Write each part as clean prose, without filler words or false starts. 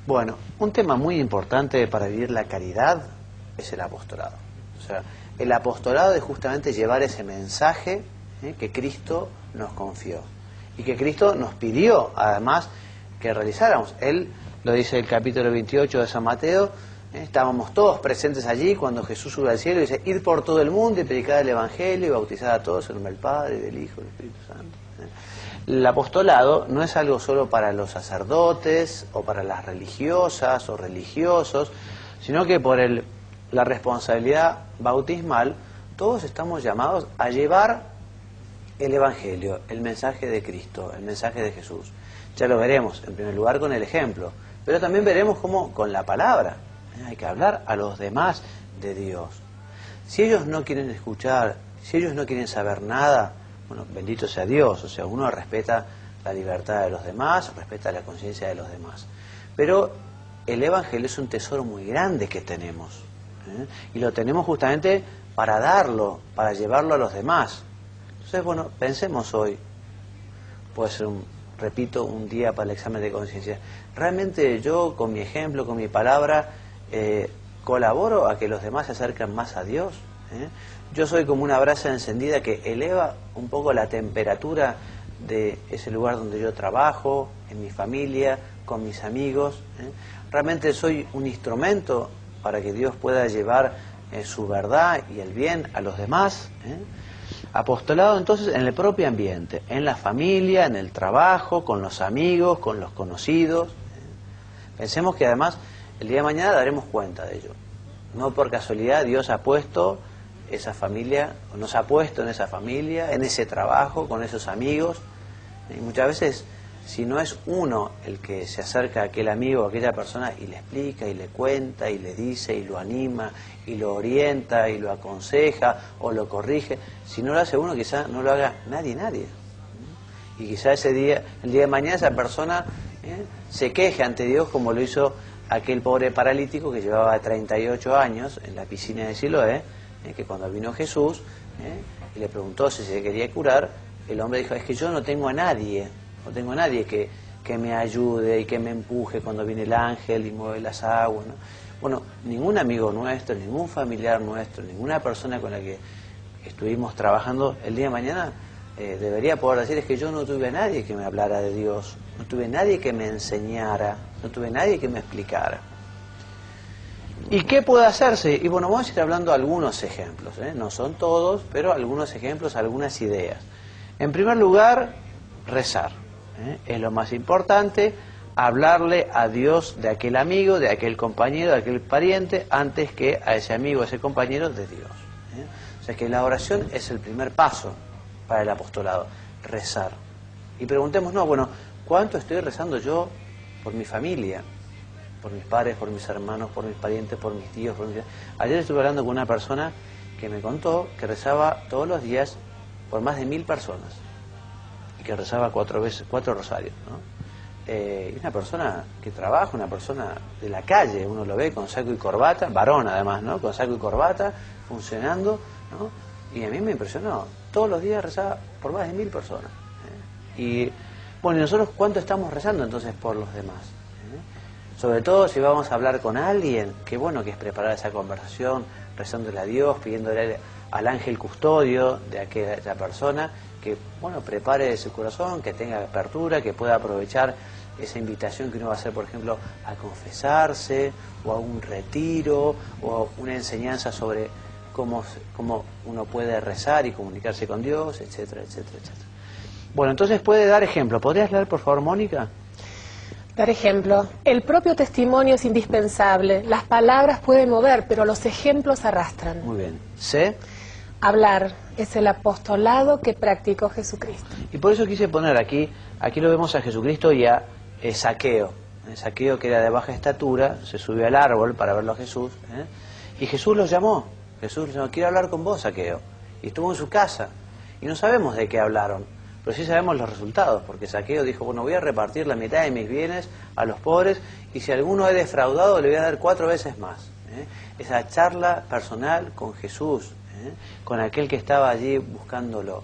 Bueno, un tema muy importante para vivir la caridad es el apostolado. O sea, el apostolado es justamente llevar ese mensaje que Cristo nos confió y que Cristo nos pidió, además, que realizáramos. Él lo dice el capítulo 28 de San Mateo, estábamos todos presentes allí cuando Jesús sube al cielo y dice: id por todo el mundo y predicad el Evangelio y bautizad a todos en nombre del Padre, del Hijo y del Espíritu Santo. El apostolado no es algo solo para los sacerdotes o para las religiosas o religiosos, sino que por la responsabilidad bautismal todos estamos llamados a llevar el Evangelio, el mensaje de Cristo, el mensaje de Jesús. Ya lo veremos, en primer lugar con el ejemplo, pero también veremos cómo con la palabra. Hay que hablar a los demás de Dios. Si ellos no quieren escuchar, si ellos no quieren saber nada, bueno, bendito sea Dios. O sea, uno respeta la libertad de los demás, respeta la conciencia de los demás. Pero el Evangelio es un tesoro muy grande que tenemos, y lo tenemos justamente para darlo, para llevarlo a los demás. Entonces, bueno, pensemos hoy, puede ser repito, un día para el examen de conciencia. ¿Realmente yo, con mi ejemplo, con mi palabra, colaboro a que los demás se acerquen más a Dios? Yo soy como una brasa encendida que eleva un poco la temperatura de ese lugar donde yo trabajo, en mi familia, con mis amigos. ¿Realmente soy un instrumento para que Dios pueda llevar su verdad y el bien a los demás? Apostolado entonces en el propio ambiente, en la familia, en el trabajo, con los amigos, con los conocidos. Pensemos que además el día de mañana daremos cuenta de ello. No por casualidad Dios ha puesto esa familia, o nos ha puesto en esa familia, en ese trabajo, con esos amigos. Y muchas veces, si no es uno el que se acerca a aquel amigo o a aquella persona y le explica y le cuenta y le dice y lo anima y lo orienta y lo aconseja o lo corrige, si no lo hace uno, quizá no lo haga nadie. Y quizá el día de mañana esa persona se queje ante Dios como lo hizo aquel pobre paralítico que llevaba 38 años en la piscina de Siloé, que cuando vino Jesús y le preguntó si se quería curar, el hombre dijo: es que yo no tengo a nadie que me ayude y que me empuje cuando viene el ángel y mueve las aguas, ¿no? Bueno, ningún amigo nuestro, ningún familiar nuestro, ninguna persona con la que estuvimos trabajando el día de mañana debería poder decir: es que yo no tuve a nadie que me hablara de Dios, no tuve nadie que me enseñara, no tuve nadie que me explicara. ¿Y qué puede hacerse? Y bueno, vamos a ir hablando de algunos ejemplos, no son todos, pero algunos ejemplos, algunas ideas. En primer lugar, rezar. Es lo más importante, hablarle a Dios de aquel amigo, de aquel compañero, de aquel pariente, antes que a ese amigo, a ese compañero de Dios. O sea que la oración es el primer paso para el apostolado, rezar. Y preguntémonos, bueno, ¿cuánto estoy rezando yo por mi familia? Por mis padres, por mis hermanos, por mis parientes, por mis tíos, Ayer estuve hablando con una persona que me contó que rezaba todos los días por más de 1000 personas y que rezaba 4 rosarios, ¿no? Y una persona que trabaja, una persona de la calle, uno lo ve con saco y corbata, varón además, ¿no? Con saco y corbata, funcionando, ¿no? Y a mí me impresionó, todos los días rezaba por más de 1000 personas. Y bueno, ¿y nosotros cuánto estamos rezando entonces por los demás? Sobre todo si vamos a hablar con alguien, qué bueno que es preparar esa conversación, rezándole a Dios, pidiéndole al ángel custodio de aquella persona, que bueno, prepare su corazón, que tenga apertura, que pueda aprovechar esa invitación que uno va a hacer, por ejemplo, a confesarse, o a un retiro, o a una enseñanza sobre cómo uno puede rezar y comunicarse con Dios, etcétera, etcétera, etcétera. Bueno, entonces puede dar ejemplo. ¿Podrías leer, por favor, Mónica? Dar ejemplo. El propio testimonio es indispensable. Las palabras pueden mover, pero los ejemplos arrastran. Muy bien. ¿C? Hablar es el apostolado que practicó Jesucristo. Y por eso quise poner aquí lo vemos a Jesucristo y a Zaqueo. Zaqueo, que era de baja estatura, se subió al árbol para verlo a Jesús, y Jesús lo llamó. Jesús le dijo: quiero hablar con vos, Zaqueo. Y estuvo en su casa. Y no sabemos de qué hablaron, pero sí sabemos los resultados, porque Zaqueo dijo: bueno, voy a repartir la mitad de mis bienes a los pobres, y si alguno he defraudado, le voy a dar 4 veces más. Esa charla personal con Jesús, con aquel que estaba allí buscándolo.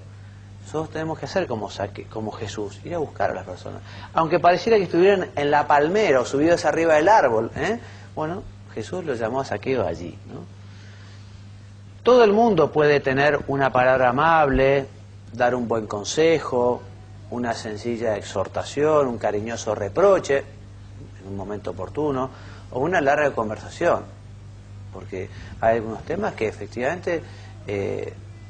Nosotros tenemos que hacer como Jesús, ir a buscar a las personas. Aunque pareciera que estuvieran en la palmera o subidos arriba del árbol, bueno, Jesús los llamó a Zaqueo allí, ¿no? Todo el mundo puede tener una palabra amable, dar un buen consejo, una sencilla exhortación, un cariñoso reproche, en un momento oportuno, o una larga conversación, porque hay algunos temas que efectivamente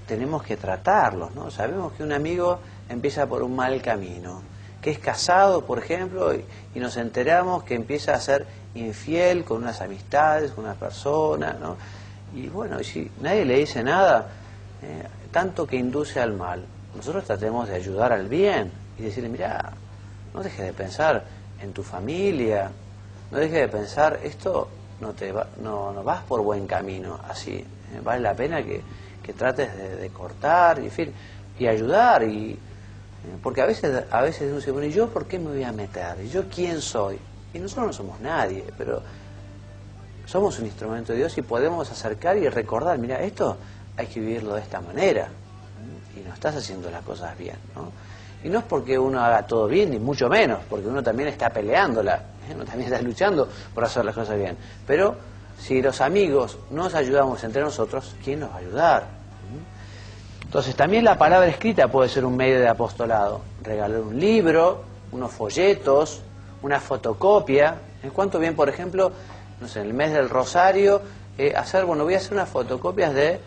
tenemos que tratarlos, ¿no? Sabemos que un amigo empieza por un mal camino, que es casado, por ejemplo, y nos enteramos que empieza a ser infiel con unas amistades, con una persona, ¿no? Y bueno, si nadie le dice nada, tanto que induce al mal, nosotros tratemos de ayudar al bien y decirle, mira, no dejes de pensar en tu familia, no dejes de pensar, esto no vas por buen camino así, vale la pena que trates de cortar, y, en fin, y ayudar, porque a veces uno dice, bueno, ¿y yo por qué me voy a meter? ¿Y yo quién soy? Y nosotros no somos nadie, pero somos un instrumento de Dios y podemos acercar y recordar, mira, esto hay que vivirlo de esta manera, y no estás haciendo las cosas bien, ¿no? Y no es porque uno haga todo bien, ni mucho menos, porque uno también está peleándola, uno también está luchando por hacer las cosas bien. Pero si los amigos nos ayudamos entre nosotros, ¿quién nos va a ayudar? Entonces también la palabra escrita puede ser un medio de apostolado. Regalar un libro, unos folletos, una fotocopia. ¿En cuánto bien, por ejemplo, no sé, en el mes del Rosario, voy a hacer unas fotocopias de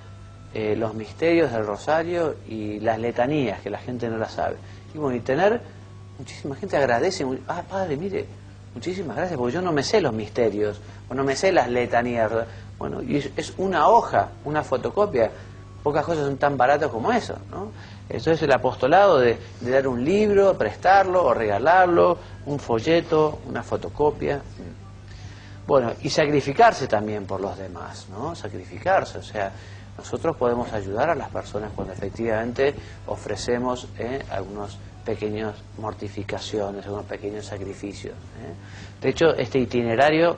los misterios del Rosario y las letanías, que la gente no las sabe. Y bueno, y tener, muchísima gente agradece, padre, mire, muchísimas gracias, porque yo no me sé los misterios, o no me sé las letanías. Bueno, y es una hoja, una fotocopia. Pocas cosas son tan baratas como eso, ¿no? Eso es el apostolado de dar un libro, prestarlo o regalarlo, un folleto, una fotocopia. Bueno, y sacrificarse también por los demás, ¿no? Sacrificarse, o sea, nosotros podemos ayudar a las personas cuando efectivamente ofrecemos algunas pequeñas mortificaciones, algunos pequeños sacrificios. De hecho, este itinerario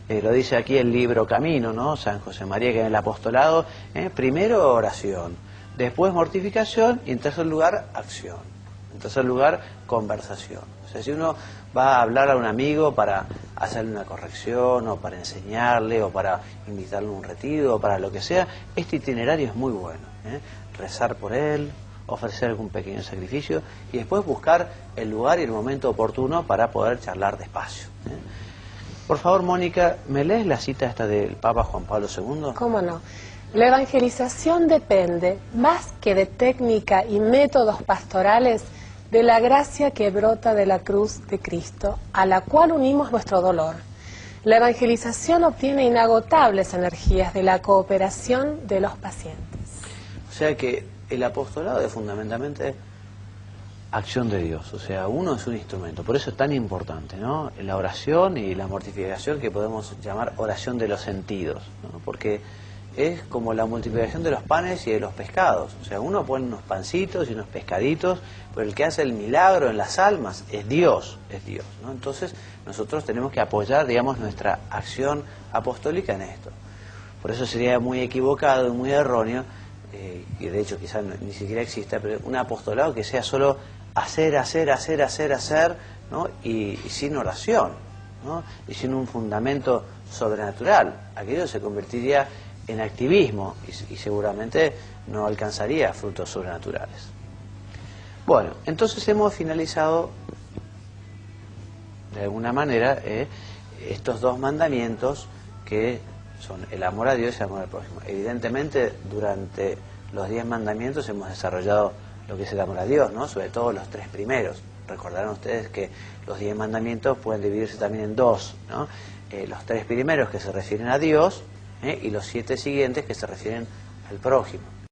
lo dice aquí el libro Camino, ¿no? San José María, que en el apostolado, primero oración, después mortificación y en tercer lugar acción, en tercer lugar conversación. O sea, si uno va a hablar a un amigo para hacerle una corrección o para enseñarle o para invitarle a un retiro o para lo que sea, este itinerario es muy bueno, rezar por él, ofrecer algún pequeño sacrificio y después buscar el lugar y el momento oportuno para poder charlar despacio. Por favor, Mónica, ¿me lees la cita esta del Papa Juan Pablo II? ¿Cómo no? La evangelización depende, más que de técnica y métodos pastorales, de la gracia que brota de la cruz de Cristo, a la cual unimos nuestro dolor. La evangelización obtiene inagotables energías de la cooperación de los pacientes. O sea que el apostolado es fundamentalmente acción de Dios, o sea, uno es un instrumento, por eso es tan importante, ¿no? La oración y la mortificación, que podemos llamar oración de los sentidos, ¿no? Porque es como la multiplicación de los panes y de los pescados, o sea, uno pone unos pancitos y unos pescaditos, pero el que hace el milagro en las almas es Dios, ¿no? Entonces nosotros tenemos que apoyar, digamos, nuestra acción apostólica en esto. Por eso sería muy equivocado y muy erróneo, y de hecho quizás ni siquiera exista, pero un apostolado que sea solo hacer, ¿no? Y sin oración, ¿no? Y sin un fundamento sobrenatural. Aquello se convertiría en activismo y seguramente no alcanzaría frutos sobrenaturales. Bueno, entonces hemos finalizado de alguna manera estos dos mandamientos que son el amor a Dios y el amor al prójimo. Evidentemente, durante los 10 mandamientos hemos desarrollado lo que es el amor a Dios, ¿no? Sobre todo los 3 primeros. Recordarán ustedes que los 10 mandamientos pueden dividirse también en 2, ¿no? Los 3 primeros que se refieren a Dios y los 7 siguientes que se refieren al prójimo.